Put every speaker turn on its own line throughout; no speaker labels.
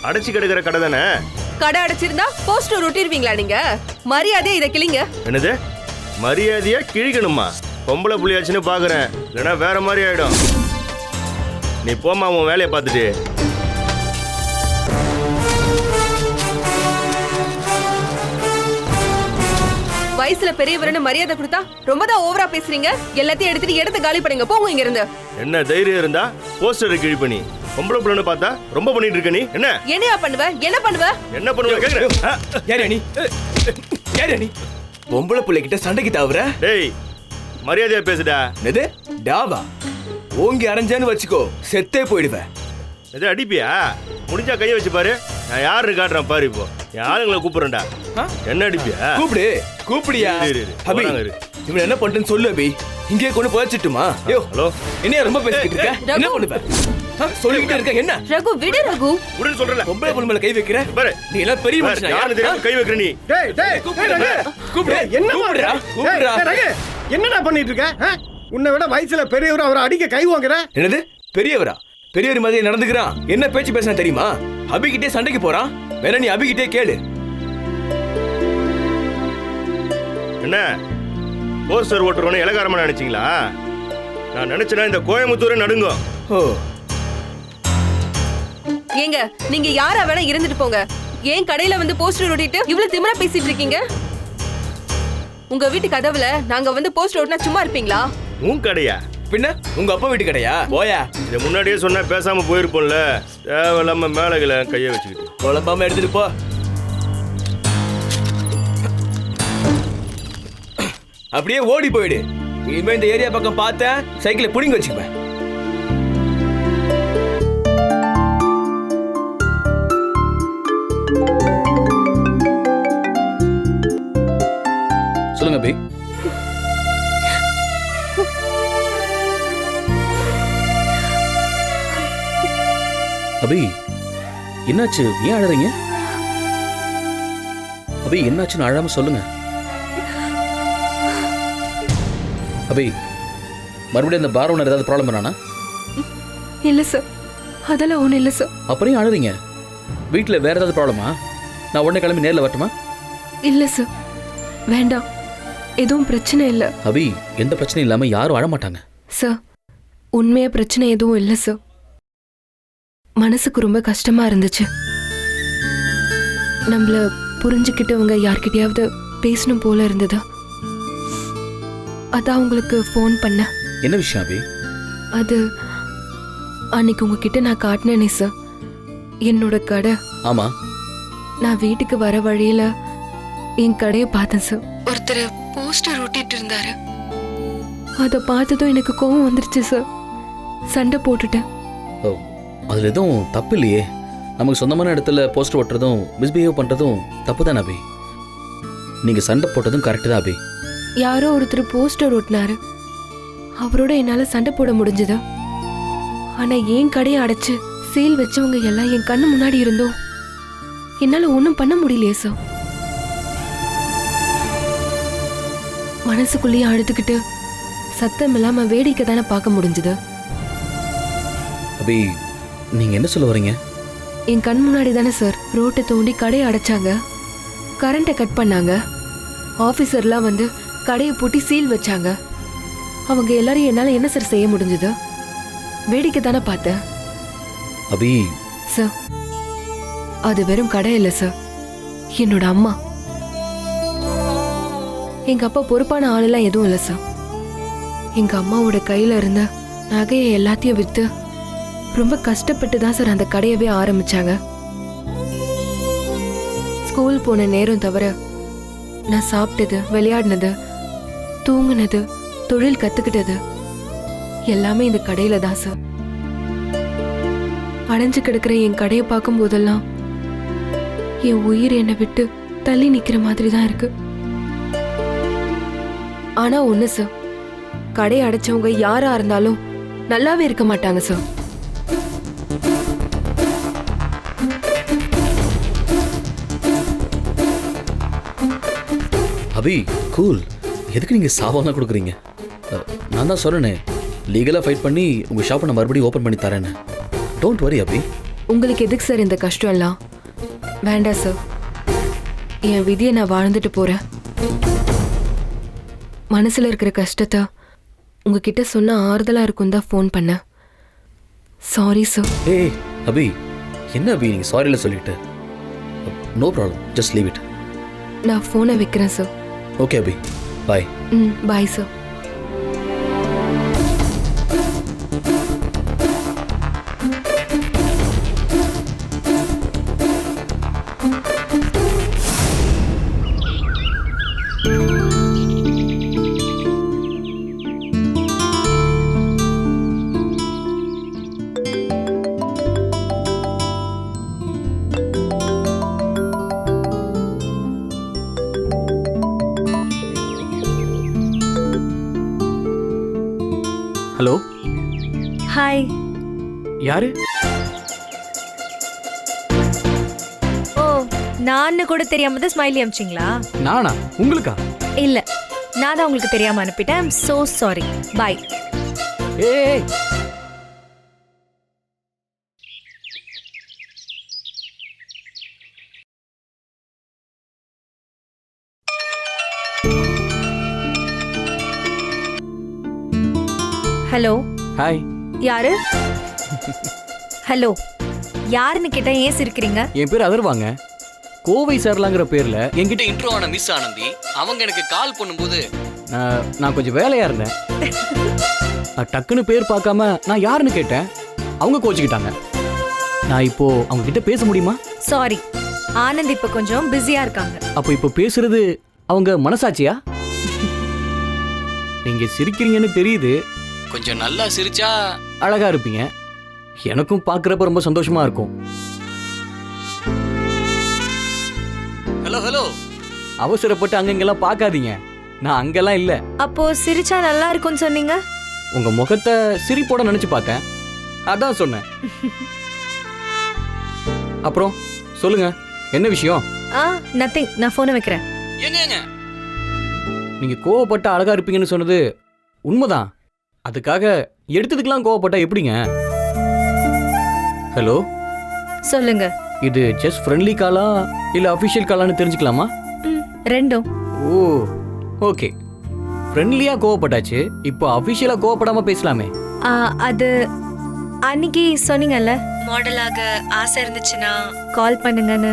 அடைச்சி கிடக்கிற கடை தானே.
கடை அடைச்சிருந்தா போஸ்டர் ஒட்டிடுவீங்களா நீங்க? மரியாதையா இதை கிளிங்க.
என்னது மரியாதையா கிழிக்கணுமா? பொம்பளை புள்ளியாச்சுன்னு பாக்குறேன், இல்லைன்னா வேற மாதிரி ஆயிடும். நீ போமா உன் வேலையை பார்த்துட்டு.
வயசுல பெரியவர்னு மரியாதை கொடுத்தா ரொம்ப தான் ஓவரா பேசுறீங்க. எல்லாத்தையும் எடுத்துட்டு இடத்த காலி பண்ணுங்க, போங்க இங்க இருந்து.
என்ன தைரியம் இருந்தா போஸ்டர் கிழி பண்ணி பொம்பளை புள்ளன்னு பார்த்தா ரொம்ப பண்ணிட்டு இருக்க நீ. என்னையா
பண்ணுவ? என்ன பண்ணுவ
கேக்குறேன்.
பொம்பளை புள்ளை கிட்ட சண்டைக்கு தாவுற?
டேய் மரியாதையா பேசுடா.
எது டாவா? ஓங்கி அரைஞ்சேன்னு வச்சுக்கோ, செத்தே போயிடுவேன்.
எது அடிப்பியா? முடிஞ்சா கையை வச்சு பாரு, நான் யாருன்னு காட்டுறேன் பாரு. இப்போ என் ஆளுங்களை கூப்பிடுறேன்டா. என்ன அடிப்பியா?
கூப்பிடியா? அபி இவன் என்ன பண்றேன்னு சொல்லு அபி. இங்கே கொண்டு போயிச்சுட்டுமா? ஐயோ ஹலோ, என்னைய ரொம்ப பேசிக்கிட்டு இருக்க? என்ன பண்ணுவ? சொல்லிக்கிட்டே இருக்க என்ன?
ரகு விடு. ரகு
விடுன்னு சொல்றல.
பொம்பளை புள்ள மேல கை வைக்கிற பாரு. நீ எல்லாம் பெரிய மனுஷனா?
யாரு தெரியாம கை வைக்கிற நீ?
டேய் கூப்பிடு.
கூப்பிடுறா.
ரகு என்னடா பண்ணிட்டு இருக்க? உன்னை விட வயசுல பெரியவர், அவரை அடிக்க கை வாங்குற.
என்னது பெரியவரா? பெரியவர் மாதிரி நடந்துக்கிறான். என்ன பேச்சு பேசினா தெரியுமா? அபிகிட்டே சண்டைக்கு போறான். வேற நீ அபிகிட்டே கேளு.
என்ன போஸ்டர் ஓட்டுறவனு இலகாரமா நினைச்சீங்களா? நான் நினைச்சேன்னா இந்த கோயம்புத்தூரே நடுங்கும்.
ஓ
ஏங்க, நீங்க யாரா வேணா இருந்துட்டு போங்க. ஏன் கடையில வந்து போஸ்டர் ஒட்டிட்டு இவ்வளவு திமிரா பேசிட்டு இருக்கீங்க? உங்க வீட்டு கதவுல நாங்க வந்து போஸ்டர் ஒட்டினா சும்மா இருப்பீங்களா?
உன் கடையா?
பின்ன உங்க அப்பா வீட்டு கடையா? போயா.
இதை முன்னாடியே சொன்னா பேசாம போயிருப்போம்ல. தேவையில்லாம மேலகளை கையை வச்சுக்கிட்டு
குழம்பாம எடுத்துட்டு போ. அப்படியே ஓடி போயிடு. இனிமே இந்த ஏரியா பக்கம் பார்த்த சைக்கிளை புடிங்க வச்சுக்குவேன்.
சொல்லுங்க அபி. அபி என்னாச்சு? ஏன் அழறீங்க? அபி என்னாச்சுன்னு அழாம சொல்லுங்க. அபி மறுபடியும் அந்த பார் ஓனர் ஏதாவது ப்ராப்ளம் பண்ணானா?
இல்ல சார், அதெல்லாம் ஒண்ணு இல்ல சார்.
அப்புறம் ஏன் அழுறீங்க? வீட்டில் வேற ஏதாவது ப்ராப்ளமா? நான் உடனே கிளம்பி நேரில் வரட்டுமா?
இல்ல சார், வேண்டாம். எதுவும் பிரச்சனை இல்ல.
அபி எந்த பிரச்சனையும் இல்லாம யாரும் அழ மாட்டாங்க
சார். உண்மையா பிரச்சனை எதுவும் இல்ல சார். மனசுக்கு ரொம்ப கஷ்டமா இருந்துச்சு. நம்மள புரிஞ்சுக்கிட்டவங்க யார்கிட்டயாவது பேசணும் போல இருந்தது. அதான் உங்களுக்கு ஃபோன் பண்ண.
என்ன விஷயம் அபி?
அது அன்னைக்கு உங்ககிட்ட நான் காட்டினேனே சார், என்னோட கடை.
ஆமா,
நான் வீட்டுக்கு வர வழியில என் கடையை பார்த்தேன் சார். ஒருத்தர் போஸ்டர் ஒட்டிட்டு இருந்தாரு. அதை பார்த்ததும் எனக்கு கோவம் வந்துருச்சு சார். சண்டை போட்டுட்டேன்.
ஓ, அதில் எதுவும் தப்பு இல்லையே. நமக்கு சொந்தமான இடத்துல போஸ்டர் ஒட்டுறதும் மிஸ்பிஹேவ் பண்ணுறதும் தப்பு தானே அபி. நீங்கள் சண்டை போட்டதும் கரெக்டு தான் அபி.
யாரோ ஒருத்தர் போஸ்டர் ஒட்டினாரு. அவரோட என்னால சண்டை போட முடிஞ்சது. ஆனா என் கடையை அடைச்சு சீல் வச்சவங்க எல்லாம் என் கண்ணு முன்னாடி இருந்தோம். என்னால ஒன்றும் பண்ண முடியலையே சார். மனசுக்குள்ளேயே அழுதுகிட்டு சத்தம் இல்லாம வேடிக்கை தானே பார்க்க முடிஞ்சது.
அபி நீங்க என்ன சொல்ல வரீங்க?
என் கண் முன்னாடி தானே சார் ரோட்டை தோண்டி கடையை அடைச்சாங்க, கரண்ட்டை கட் பண்ணாங்க, ஆபீசர்லாம் வந்து கடையை பூட்டி சீல் வச்சாங்க. அவங்க எல்லாரும் என்னால என்ன சார் செய்ய முடிஞ்சது? வேடிக்கை தானே பார்த்தேன்.
அபி
சார், அது வெறும் கடை இல்லை சார், என்னோட அம்மா. எங்க அப்பா பொறுப்பான ஆளெல்லாம் எதுவும் இல்லை சார். எங்க அம்மாவோட கையில இருந்த நகையை எல்லாத்தையும் வித்து ரொம்ப கஷ்டப்பட்டு தான் சார் அந்த கடையவே ஆரம்பிச்சாங்க. ஸ்கூல் போன நேரம் தவிர நான் சாப்பிட்டது, விளையாடினது, தூங்குனது, தொழில் கத்துக்கிட்டது எல்லாமே இந்த கடையில தான் சார். அடைஞ்சு கிடக்கிற என் கடையை பார்க்கும் போதெல்லாம் என் உயிர் என்னை விட்டு தள்ளி நிக்கிற மாதிரி தான் இருக்கு. ஆனா ஒண்ணு சார், கடை அடைச்சவங்க யாரா இருந்தாலும் நல்லாவே இருக்க மாட்டாங்க சார்.
அபி கூல். எதுக்கு நீங்க சாவாலாம் கொடுக்குறீங்க? நான் தான் சொல்றேனே, லீகலா ஃபைட் பண்ணி உங்க ஷாப்பை நான் மறுபடியும் ஓபன் பண்ணி தரேன்னு. டோன்ட் வரி அபி.
உங்களுக்கு எதுக்கு சார் இந்த கஷ்டம் எல்லாம்? வேண்டாம் சார், என் விதியை நான் வாழ்ந்துட்டு போறேன். மனசுல இருக்கிற கஷ்டத்தை உங்ககிட்ட சொன்ன ஆறுதலா இருக்கும் தான் ஃபோன் பண்ணேன். Sorry sir.
ஏய் அபி, என்ன அபி நீங்கள் சாரியில் சொல்லிட்டு? No problem, just leave it.
நான் ஃபோனை வைக்கிறேன் sir.
Okay Abhi, bye.
Bye sir.
Hello,
hi.
யாரு?
ஓ, நான் கூட தெரியாம தான் ஸ்மைலி அனுப்பிச்சிங்களா?
நானா? உங்களுக்கா?
இல்ல, நான் தான் உங்களுக்கு தெரியாம அனுப்பிட்டேன். I'm so sorry. பை.
ஏய்
ஹலோ.
ஹாய்.
யாரு? ஹலோ, யாருன்னு கேட்டா ஏன் சிரிக்கிறீங்க?
என் பேர் அதர்வாங்க. கோவை சரளாங்கிற பேர்ல
என்கிட்ட இன்ட்ரோ ஆன மிஸ் ஆனந்தி அவங்க எனக்கு கால் பண்ணும்போது
நான் கொஞ்சம் வேலையா இருந்தேன். டக்குன்னு பேர் பார்க்காம நான் யாருன்னு கேட்டேன். அவங்க கோச்சிக்கிட்டாங்க. நான் இப்போ அவங்க கிட்ட பேச முடியுமா?
சாரி, ஆனந்த் இப்ப கொஞ்சம் பிஸியா இருக்காங்க.
அப்போ இப்போ பேசுறது அவங்க மனசாட்சியா? நீங்க சிரிக்கிறீங்கன்னு தெரியுது.
கொஞ்சம் நல்லா சிரிச்சா
அழகா இருப்பீங்க. எனக்கும் பார்க்குறப்ப ரொம்ப சந்தோஷமா இருக்கும்.
ஹலோ ஹலோ,
அவசரப்பட்டு அங்கங்கெல்லாம் பார்க்காதீங்க. நான் அங்கெல்லாம் இல்லை.
அப்போ சிரிச்சா நல்லா இருக்கும்னு சொன்னீங்க.
உங்க முகத்தை சிரிப்போட நினைச்சு பார்த்தேன், அதான் சொன்னேன். அப்புறம் சொல்லுங்க, என்ன விஷயம்?
நத்திங். நான் போனை வைக்கிறேன்.
எங்க
நீங்க கோவப்பட்ட அழகா இருப்பீங்கன்னு சொன்னது உண்மைதான். அதுக்காக எடுத்ததுக்கெல்லாம் கோவப்பட்டா எப்படிங்க? ஹலோ,
சொல்லுங்க.
இது ஜஸ்ட் ஃப்ரெண்ட்லி காலா இல்ல அஃபிஷியல் காலான்னு தெரிஞ்சுக்கலாமா?
ரெண்டும்.
ஓ ஓகே, ஃப்ரெண்ட்லியா கோவப்பட்டாச்சு. இப்போ அஃபிஷியலா கோவப்படாம பேசலாமே.
அது அன்னைக்கு சொன்னீங்கல்ல, மாடலாக ஆசை இருந்துச்சுன்னா கால் பண்ணுங்கன்னு.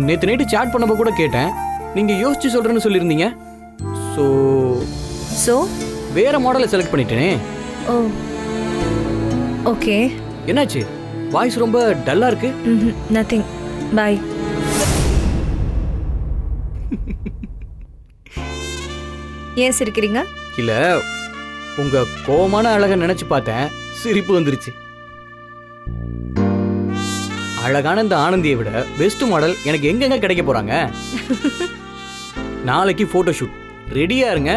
நேற்று நைட்டு சாட் பண்ணப்போ கூட கேட்டேன். நீங்க யோசிச்சு சொல்றேன்னு சொல்லியிருந்தீங்க.
ஸோ
வேற மாடலை செலக்ட் பண்ணிட்டேனே.
ஓ ஓகே.
என்னாச்சு? வாய்ஸ் ரொம்ப டல்லா இருக்கு.
நத்திங். பாய். ஏன் சிரிக்கிறீங்க?
இல்ல, உங்க கோவமான அழகை நினைச்சு பார்த்தேன், சிரிப்பு வந்துருச்சு. அழகான இந்த ஆனந்தியை விட பெஸ்ட் மாடல் எனக்கு எங்கெங்க கிடைக்க போறாங்க? நாளைக்கு போட்டோ ஷூட், ரெடியா இருங்க.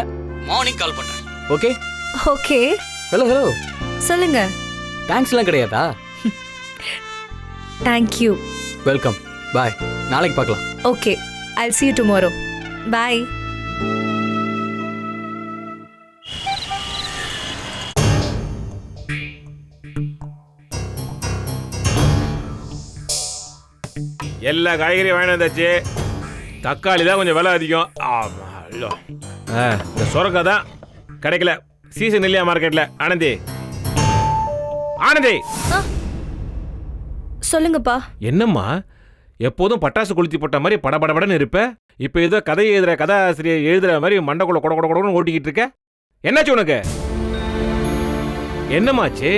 மார்னிங் கால் பண்றேன்.
Okay
okay.
ஹலோ ஹலோ,
சொல்லுங்க.
தேங்க்ஸ்லாம் கிடையாதா?
தேங்க்யூ.
வெல்கம். பாய், நாளைக்கு பார்க்கலாம்.
Okay, Jal see you tomorrow. பாய்.
எல்லா காய்கறியும் வாங்கி வந்தாச்சு. தக்காளி தான் கொஞ்சம் விலை அதிகம். இந்த சொரக்காய் தான் கிடைக்கல. சீசன் இல்லையா மார்க்கெட்ல? ஆனந்தி, ஆனந்தி,
சொல்லுங்கப்பா.
என்னம்மா எப்போதும் பட்டாசு கொளுத்தி போட்ட மாதிரி படபடபடன்னு இருப்ப. இப்போ ஏதோ கதை எழுதுற கதாசிரியர் எழுதுற மாதிரி மண்டக்குள்ள கொட கொட கொடன்னு ஓட்டிக்கிட்டு இருக்க. என்னாச்சு உனக்கு? என்னமாச்சு?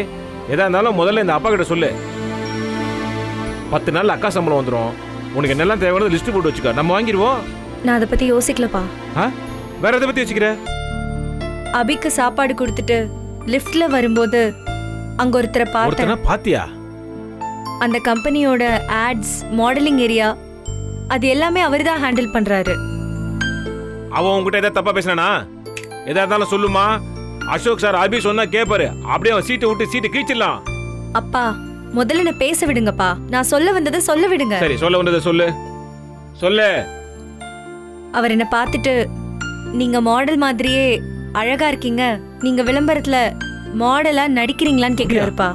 எதா இருந்தாலும் முதல்ல இந்த அப்பா கிட்ட சொல்லு. 10 நாள் அக்கா சம்பளம் வந்துடும். உனக்கு என்னெல்லாம் தேவையான லிஸ்ட் போட்டு வச்சுக்க, நம்ம வாங்கிடுவோம்.
நான் அதை பத்தி யோசிக்கலப்பா.
வேற எதை பத்தி யோசிக்கிற?
அபிக்கு சாப்பாடு கொடுத்துட்டு லிஃப்ட்ல வரும்போது அங்க ஒருத்தரை பார்த்தேன்.
பாத்தியா?
அந்த கம்பெனியோட ஆட்ஸ், மாடலிங் ஏரியா, அது எல்லாமே அவர்தான் ஹேண்டில் பண்றாரு.
அவன் உங்ககிட்ட ஏதாவது தப்பா பேசினானா? எதா இருந்தாலும் சொல்லுமா. அசோக் சார் அபி சொன்னா கேப்பாரு. அப்படியே அவன் சீட்டை விட்டு சீட்டு கீச்சிடலாம்.
அப்பா, முதல்ல என்ன பேச விடுங்கப்பா. நான் சொல்ல வந்ததை சொல்ல விடுங்க.
சரி, சொல்ல வந்ததை சொல்லு. சொல்லு.
அவர் என்ன பார்த்துட்டு, நீங்க மாடல் மாதிரியே அழகா இருக்கீங்க, நீங்க விளம்பரத்துல மாடலா நடிக்கிறீங்களான்னு கேக்குறாருப்பா.